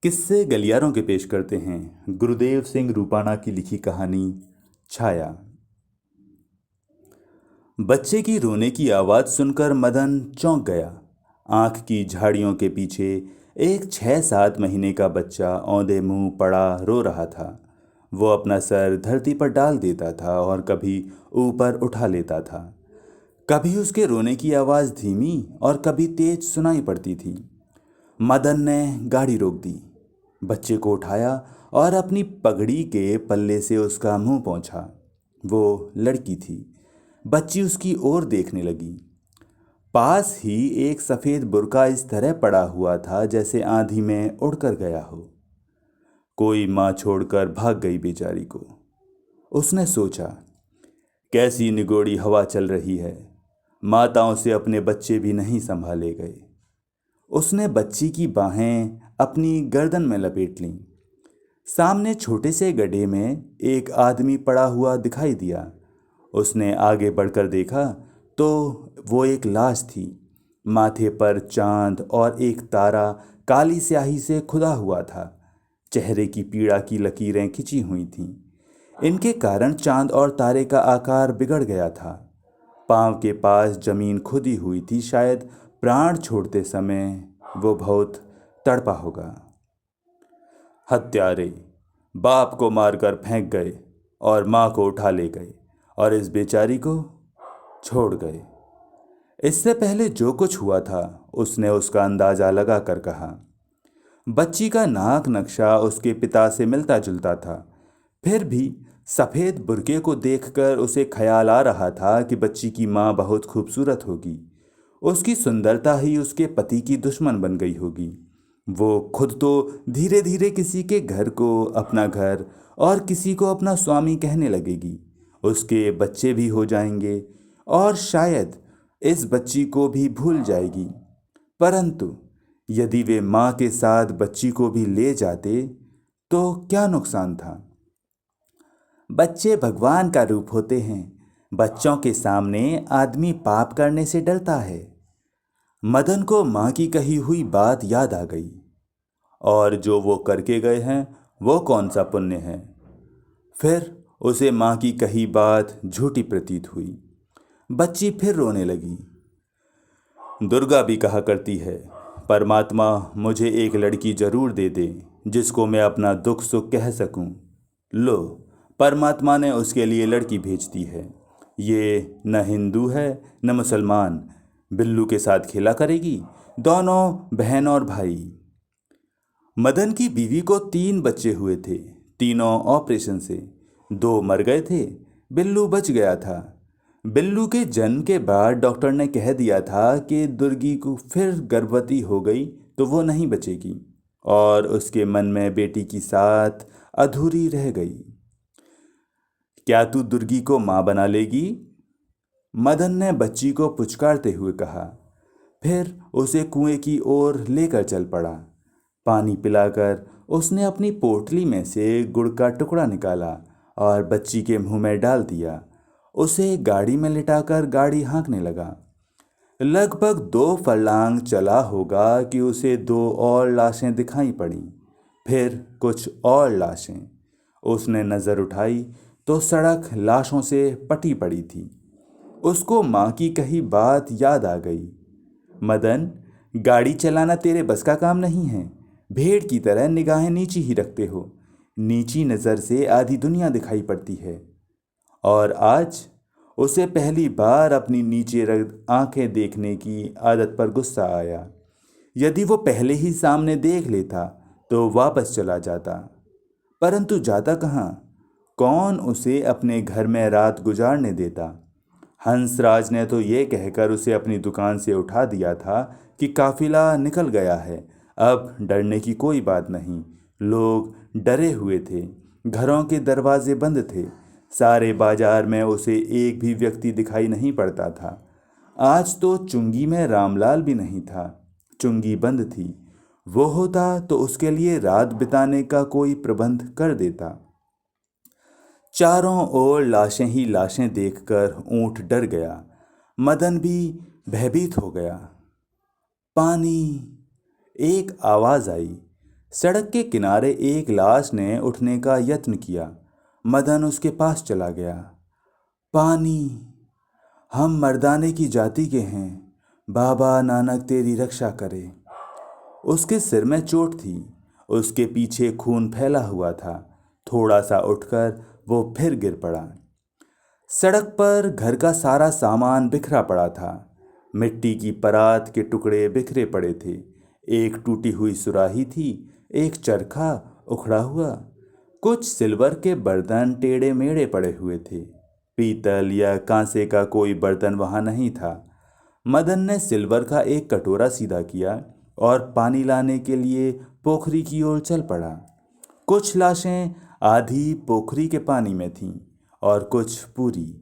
किस्से गलियारों के पेश करते हैं गुरुदेव सिंह रूपाणा की लिखी कहानी छाया। बच्चे की रोने की आवाज़ सुनकर मदन चौंक गया। आंख की झाड़ियों के पीछे एक 6-7 महीने का बच्चा औंधे मुंह पड़ा रो रहा था। वो अपना सर धरती पर डाल देता था और कभी ऊपर उठा लेता था। कभी उसके रोने की आवाज़ धीमी और कभी तेज सुनाई पड़ती थी। मदन ने गाड़ी रोक दी, बच्चे को उठाया और अपनी पगड़ी के पल्ले से उसका मुंह पोंछा। वो लड़की थी। बच्ची उसकी ओर देखने लगी। पास ही एक सफ़ेद बुर्का इस तरह पड़ा हुआ था जैसे आंधी में उड़कर गया हो। कोई माँ छोड़कर भाग गई बेचारी को। उसने सोचा, कैसी निगोड़ी हवा चल रही है, माताओं से अपने बच्चे भी नहीं संभाले गए। उसने बच्ची की बाहें अपनी गर्दन में लपेट लीं। सामने छोटे से गड्ढे में एक आदमी पड़ा हुआ दिखाई दिया। उसने आगे बढ़कर देखा तो वो एक लाश थी। माथे पर चांद और एक तारा काली स्याही से खुदा हुआ था। चेहरे की पीड़ा की लकीरें खिंची हुई थीं। इनके कारण चांद और तारे का आकार बिगड़ गया था। पांव के पास जमीन खुदी हुई थी। शायद प्राण छोड़ते समय वो बहुत तड़पा होगा। हत्यारे बाप को मारकर फेंक गए और माँ को उठा ले गए और इस बेचारी को छोड़ गए। इससे पहले जो कुछ हुआ था उसने उसका अंदाजा लगा कर कहा। बच्ची का नाक नक्शा उसके पिता से मिलता जुलता था। फिर भी सफ़ेद बुर्के को देखकर उसे ख्याल आ रहा था कि बच्ची की माँ बहुत खूबसूरत होगी। उसकी सुंदरता ही उसके पति की दुश्मन बन गई होगी। वो खुद तो धीरे धीरे किसी के घर को अपना घर और किसी को अपना स्वामी कहने लगेगी। उसके बच्चे भी हो जाएंगे और शायद इस बच्ची को भी भूल जाएगी। परंतु यदि वे माँ के साथ बच्ची को भी ले जाते तो क्या नुकसान था। बच्चे भगवान का रूप होते हैं। बच्चों के सामने आदमी पाप करने से डरता है। मदन को माँ की कही हुई बात याद आ गई। और जो वो करके गए हैं वो कौन सा पुण्य है। फिर उसे माँ की कही बात झूठी प्रतीत हुई। बच्ची फिर रोने लगी। दुर्गा भी कहा करती है, परमात्मा मुझे एक लड़की जरूर दे दे जिसको मैं अपना दुख सुख कह सकूं। लो, परमात्मा ने उसके लिए लड़की भेज दी है। ये न हिंदू है न मुसलमान। बिल्लू के साथ खेला करेगी। दोनों बहन और भाई। मदन की बीवी को 3 बच्चे हुए थे, तीनों ऑपरेशन से। 2 मर गए थे, बिल्लू बच गया था। बिल्लू के जन्म के बाद डॉक्टर ने कह दिया था कि दुर्गी को फिर गर्भवती हो गई तो वो नहीं बचेगी और उसके मन में बेटी की साथ अधूरी रह गई। क्या तू दुर्गी को माँ बना लेगी? मदन ने बच्ची को पुचकारते हुए कहा। फिर उसे कुएं की ओर लेकर चल पड़ा। पानी पिलाकर उसने अपनी पोटली में से गुड़ का टुकड़ा निकाला और बच्ची के मुंह में डाल दिया। उसे गाड़ी में लिटाकर गाड़ी हाँकने लगा। लगभग 2 फरलांग चला होगा कि उसे 2 और लाशें दिखाई पड़ीं। फिर कुछ और लाशें। उसने नज़र उठाई तो सड़क लाशों से पटी पड़ी थी। उसको माँ की कही बात याद आ गई। मदन, गाड़ी चलाना तेरे बस का काम नहीं है। भेड़ की तरह निगाहें नीची ही रखते हो। नीची नज़र से आधी दुनिया दिखाई पड़ती है। और आज उसे पहली बार अपनी नीचे आंखें देखने की आदत पर गुस्सा आया। यदि वो पहले ही सामने देख लेता तो वापस चला जाता, परंतु जाता कहाँ? कौन उसे अपने घर में रात गुजारने देता? हंसराज ने तो ये कहकर उसे अपनी दुकान से उठा दिया था कि काफिला निकल गया है, अब डरने की कोई बात नहीं। लोग डरे हुए थे। घरों के दरवाजे बंद थे। सारे बाजार में उसे एक भी व्यक्ति दिखाई नहीं पड़ता था। आज तो चुंगी में रामलाल भी नहीं था। चुंगी बंद थी। वो होता तो उसके लिए रात बिताने का कोई प्रबंध कर देता। चारों ओर लाशें ही लाशें देखकर ऊंट डर गया। मदन भी भयभीत हो गया। पानी! एक आवाज आई। सड़क के किनारे एक लाश ने उठने का यत्न किया। मदन उसके पास चला गया। पानी, हम मर्दाने की जाति के हैं, बाबा नानक तेरी रक्षा करे। उसके सिर में चोट थी, उसके पीछे खून फैला हुआ था। थोड़ा सा उठकर वो फिर गिर पड़ा। सड़क पर घर का सारा सामान बिखरा पड़ा था। मिट्टी की परात के टुकड़े बिखरे पड़े थे। एक टूटी हुई सुराही थी, एक चरखा उखड़ा हुआ। कुछ सिल्वर के बर्तन टेढ़े मेढ़े पड़े हुए थे। पीतल या कांसे का कोई बर्तन वहां नहीं था। मदन ने सिल्वर का एक कटोरा सीधा किया और पानी लाने के लिए पोखरी की ओर चल पड़ा। कुछ लाशें आधी पोखरी के पानी में थीं और कुछ पूरी।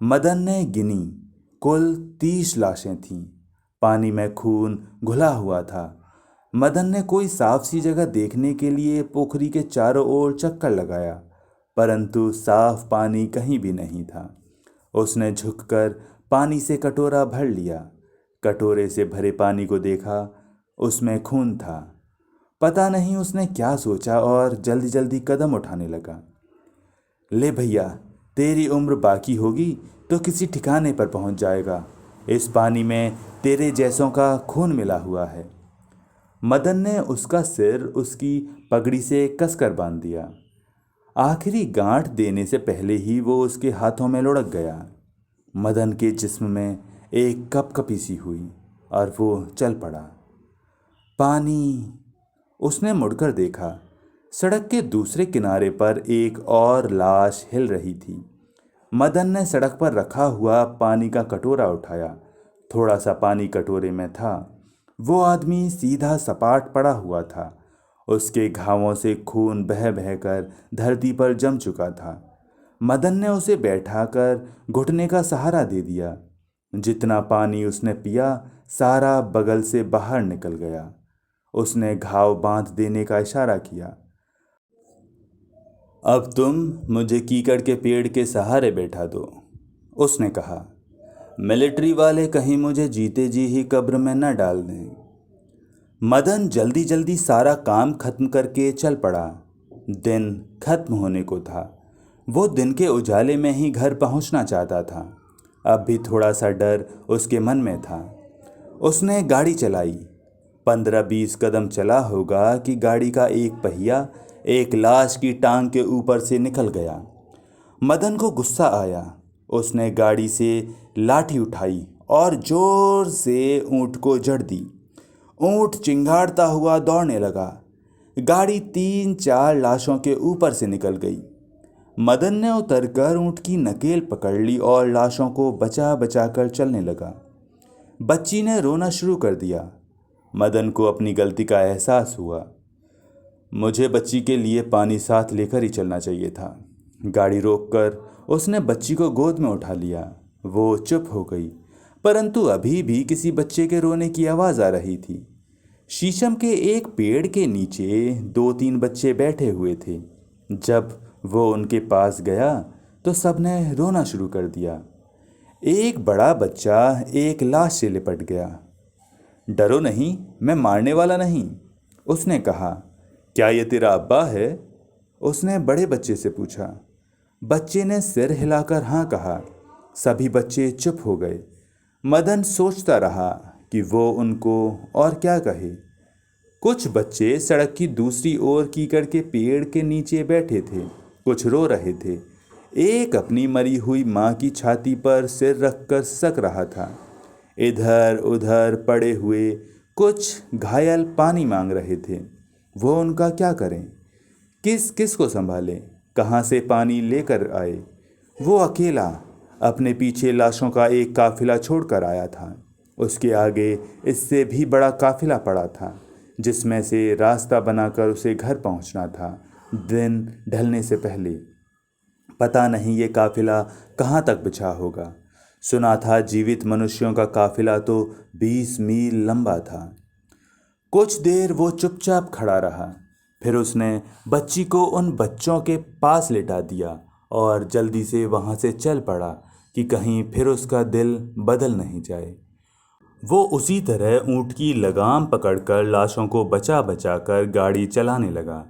मदन ने गिनी, कुल 30 लाशें थीं। पानी में खून घुला हुआ था। मदन ने कोई साफ सी जगह देखने के लिए पोखरी के चारों ओर चक्कर लगाया, परंतु साफ पानी कहीं भी नहीं था। उसने झुककर पानी से कटोरा भर लिया। कटोरे से भरे पानी को देखा, उसमें खून था। पता नहीं उसने क्या सोचा और जल्दी जल्दी कदम उठाने लगा। ले भैया, तेरी उम्र बाकी होगी तो किसी ठिकाने पर पहुंच जाएगा। इस पानी में तेरे जैसों का खून मिला हुआ है। मदन ने उसका सिर उसकी पगड़ी से कसकर बांध दिया। आखिरी गांठ देने से पहले ही वो उसके हाथों में लुढ़क गया। मदन के जिस्म में एक कपकपी सी हुई और वो चल पड़ा। पानी, उसने मुड़कर देखा। सड़क के दूसरे किनारे पर एक और लाश हिल रही थी। मदन ने सड़क पर रखा हुआ पानी का कटोरा उठाया। थोड़ा सा पानी कटोरे में था। वो आदमी सीधा सपाट पड़ा हुआ था। उसके घावों से खून बह बहकर धरती पर जम चुका था। मदन ने उसे बैठाकर घुटने का सहारा दे दिया। जितना पानी उसने पिया, सारा बगल से बाहर निकल गया। उसने घाव बांध देने का इशारा किया। अब तुम मुझे कीकड़ के पेड़ के सहारे बैठा दो, उसने कहा। मिलिट्री वाले कहीं मुझे जीते जी ही कब्र में न डाल दें। मदन जल्दी जल्दी सारा काम खत्म करके चल पड़ा। दिन खत्म होने को था। वो दिन के उजाले में ही घर पहुंचना चाहता था। अब भी थोड़ा सा डर उसके मन में था। उसने गाड़ी चलाई। 15-20 कदम चला होगा कि गाड़ी का एक पहिया एक लाश की टांग के ऊपर से निकल गया। मदन को गुस्सा आया। उसने गाड़ी से लाठी उठाई और जोर से ऊंट को जड़ दी। ऊंट चिंगाड़ता हुआ दौड़ने लगा। गाड़ी 3-4 लाशों के ऊपर से निकल गई। मदन ने उतरकर ऊंट की नकेल पकड़ ली और लाशों को बचा बचा कर चलने लगा। बच्ची ने रोना शुरू कर दिया। मदन को अपनी गलती का एहसास हुआ। मुझे बच्ची के लिए पानी साथ लेकर ही चलना चाहिए था। गाड़ी रोककर उसने बच्ची को गोद में उठा लिया। वो चुप हो गई, परंतु अभी भी किसी बच्चे के रोने की आवाज़ आ रही थी। शीशम के एक पेड़ के नीचे 2-3 बच्चे बैठे हुए थे। जब वो उनके पास गया तो सबने रोना शुरू कर दिया। एक बड़ा बच्चा एक लाश से लिपट गया। डरो नहीं, मैं मारने वाला नहीं, उसने कहा। क्या ये तेरा अब्बा है? उसने बड़े बच्चे से पूछा। बच्चे ने सिर हिलाकर हाँ कहा। सभी बच्चे चुप हो गए। मदन सोचता रहा कि वो उनको और क्या कहे। कुछ बच्चे सड़क की दूसरी ओर कीकड़ के पेड़ के नीचे बैठे थे। कुछ रो रहे थे। एक अपनी मरी हुई माँ की छाती पर सिर रखकर सक रहा था। इधर उधर पड़े हुए कुछ घायल पानी मांग रहे थे। वो उनका क्या करें? किस किस को संभालें? कहाँ से पानी लेकर आए? वो अकेला अपने पीछे लाशों का एक काफिला छोड़कर आया था। उसके आगे इससे भी बड़ा काफिला पड़ा था, जिसमें से रास्ता बनाकर उसे घर पहुंचना था दिन ढलने से पहले। पता नहीं ये काफिला कहाँ तक बिछा होगा। सुना था जीवित मनुष्यों का काफिला तो 20 मील लंबा था। कुछ देर वो चुपचाप खड़ा रहा। फिर उसने बच्ची को उन बच्चों के पास लेटा दिया और जल्दी से वहाँ से चल पड़ा कि कहीं फिर उसका दिल बदल नहीं जाए। वो उसी तरह ऊँट की लगाम पकड़कर लाशों को बचा बचा कर गाड़ी चलाने लगा।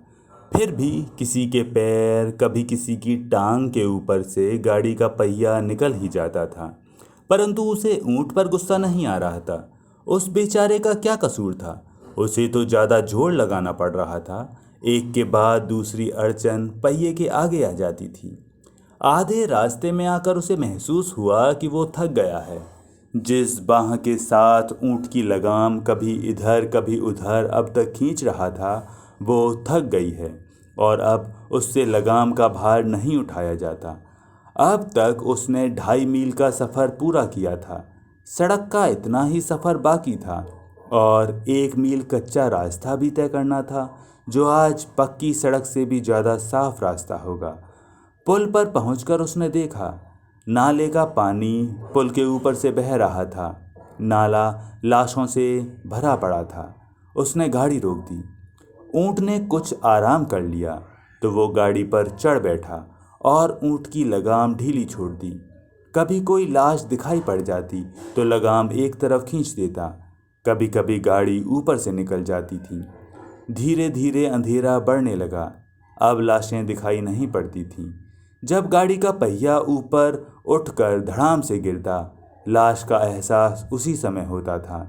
फिर भी किसी के पैर, कभी किसी की टांग के ऊपर से गाड़ी का पहिया निकल ही जाता था, परंतु उसे ऊँट पर गुस्सा नहीं आ रहा था। उस बेचारे का क्या कसूर था? उसे तो ज़्यादा जोर लगाना पड़ रहा था। एक के बाद दूसरी अड़चन पहिए के आगे आ जाती थी। आधे रास्ते में आकर उसे महसूस हुआ कि वो थक गया है। जिस बाँह के साथ ऊँट की लगाम कभी इधर कभी उधर अब तक खींच रहा था, वो थक गई है और अब उससे लगाम का भार नहीं उठाया जाता। अब तक उसने 2.5 मील का सफ़र पूरा किया था। सड़क का इतना ही सफ़र बाकी था और 1 मील कच्चा रास्ता भी तय करना था, जो आज पक्की सड़क से भी ज़्यादा साफ रास्ता होगा। पुल पर पहुंचकर उसने देखा, नाले का पानी पुल के ऊपर से बह रहा था। नाला लाशों से भरा पड़ा था। उसने गाड़ी रोक दी। ऊँट ने कुछ आराम कर लिया तो वो गाड़ी पर चढ़ बैठा और ऊँट की लगाम ढीली छोड़ दी। कभी कोई लाश दिखाई पड़ जाती तो लगाम एक तरफ खींच देता। कभी कभी गाड़ी ऊपर से निकल जाती थी। धीरे धीरे अंधेरा बढ़ने लगा। अब लाशें दिखाई नहीं पड़ती थीं। जब गाड़ी का पहिया ऊपर उठकर धड़ाम से गिरता, लाश का एहसास उसी समय होता था।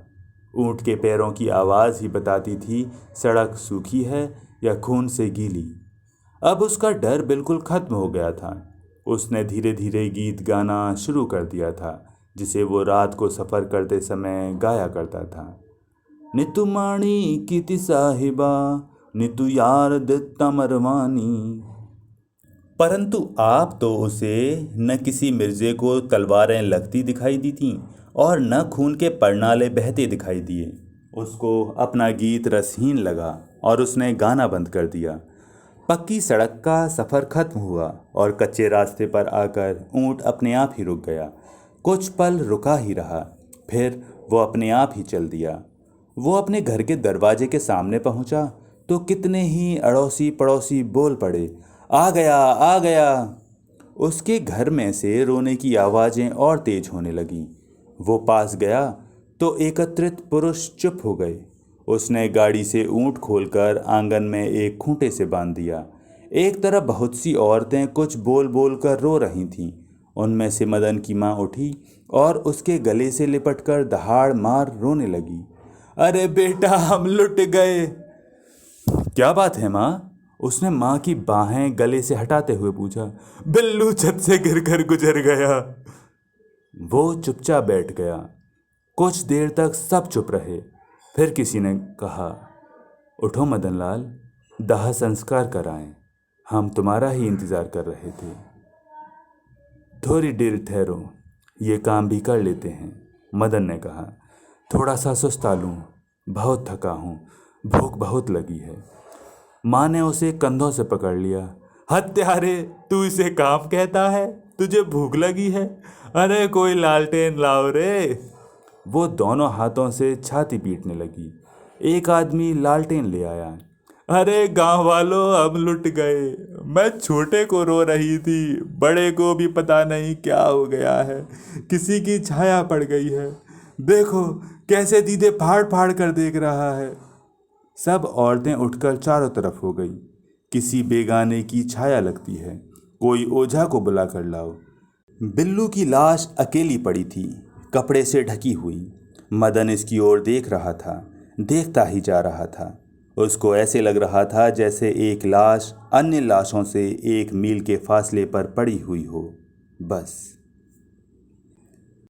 ऊँट के पैरों की आवाज़ ही बताती थी सड़क सूखी है या खून से गीली। अब उसका डर बिल्कुल खत्म हो गया था। उसने धीरे धीरे गीत गाना शुरू कर दिया था, जिसे वो रात को सफ़र करते समय गाया करता था। नितु माणी कीति साहिबा, नितु यार दित्ता मरवानी। परंतु आप तो उसे न किसी मिर्जे को तलवारें लगती दिखाई दी थीं और न खून के परनाले बहते दिखाई दिए। उसको अपना गीत रसहीन लगा और उसने गाना बंद कर दिया। पक्की सड़क का सफ़र खत्म हुआ और कच्चे रास्ते पर आकर ऊँट अपने आप ही रुक गया। कुछ पल रुका ही रहा, फिर वो अपने आप ही चल दिया। वो अपने घर के दरवाजे के सामने पहुंचा तो कितने ही अड़ोसी पड़ोसी बोल पड़े, आ गया आ गया। उसके घर में से रोने की आवाज़ें और तेज होने लगीं। वो पास गया तो एकत्रित पुरुष चुप हो गए। उसने गाड़ी से ऊँट खोलकर आंगन में एक खूंटे से बांध दिया। एक तरफ बहुत सी औरतें कुछ बोल बोल कर रो रही थीं। उनमें से मदन की माँ उठी और उसके गले से लिपटकर दहाड़ मार रोने लगी। अरे बेटा, हम लुट गए। क्या बात है माँ? उसने माँ की बाहें गले से हटाते हुए पूछा। बिल्लू छत से गिरकर गुजर गया। वो चुपचाप बैठ गया। कुछ देर तक सब चुप रहे। फिर किसी ने कहा, उठो मदनलाल, दाह संस्कार कराएं। हम तुम्हारा ही इंतज़ार कर रहे थे। थोड़ी देर ठहरो, ये काम भी कर लेते हैं, मदन ने कहा। थोड़ा सा सुस्ता लूँ, बहुत थका हूँ, भूख बहुत लगी है। माँ ने उसे कंधों से पकड़ लिया। हत्यारे, तू इसे काम कहता है? तुझे भूख लगी है? अरे कोई लालटेन लाओ रे। वो दोनों हाथों से छाती पीटने लगी। एक आदमी लालटेन ले आया। अरे गांव वालों, हम लुट गए। मैं छोटे को रो रही थी, बड़े को भी पता नहीं क्या हो गया है। किसी की छाया पड़ गई है। देखो कैसे दीदे फाड़ फाड़ कर देख रहा है। सब औरतें उठकर चारों तरफ हो गई। किसी बेगाने की छाया लगती है, कोई ओझा को बुला कर लाओ। बिल्लू की लाश अकेली पड़ी थी, कपड़े से ढकी हुई। मदन इसकी ओर देख रहा था, देखता ही जा रहा था। उसको ऐसे लग रहा था जैसे एक लाश अन्य लाशों से 1 मील के फासले पर पड़ी हुई हो। बस।